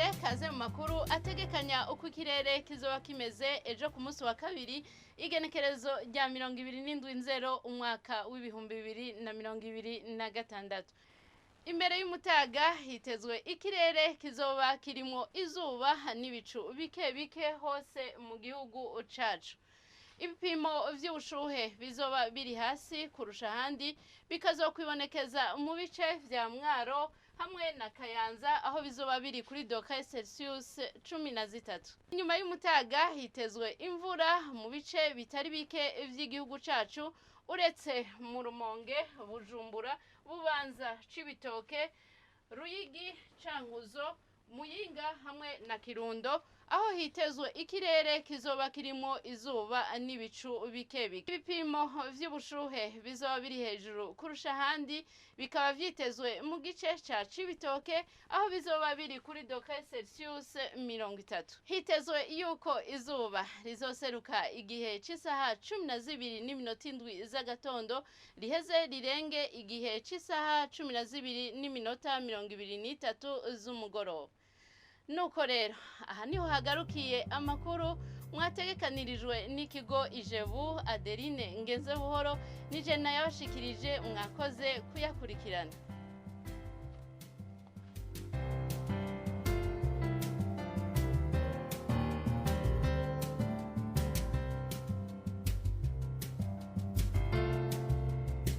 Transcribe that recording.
mwese kaze mu makuru ategekanya uko ikirere kizoba kimeze ejo ku munsi wa kabiri igenekerezo rya 27 umwaka w'ibihumbi 2026. Imbere y'umutaga hitezwe ikirere kizoba kirimo izuba n'ibicu bike bike hose mu gihugu cacu. Ibipimo vy'ubushuhe bizoba biri hasi kurusha ahandi bikazokwibonekeza mu bice vya Mwaro hamwe na Kayanza aho bizoba biri kuri dogere Celsius 13. Inyuma y'umutaga hitezwe imvura mu bice bitari bike vy'igihugu cacu uretse mu Rumonge, Bujumbura, Bubanza, Cibitoke, Ruyigi, Cankuzo, Muyinga hamwe na Kirundo aho hitezwe ikirere kizoba kirimo izuba n'ibicu bike bike. Ibipimo vy'ubushuhe bizoba biri hejuru kurusha ahandi bikaba vyitezwe mu gice ca Cibitoke aho bizoba biri kuri dogere Celsius 30. Hitezwe yuko izuba rizoseruka igihe c'isaha 12:07 z'agatondo riheze rirenge igihe c'isaha 12:23 z'umugoroba. Nuko rero aha niho hagarukiye amakuru mwategekanirijwe n'ikigo Ijebu. Adeline Ngenzebuhoro nije nayabashikirije, mwakoze kuyakurikirana.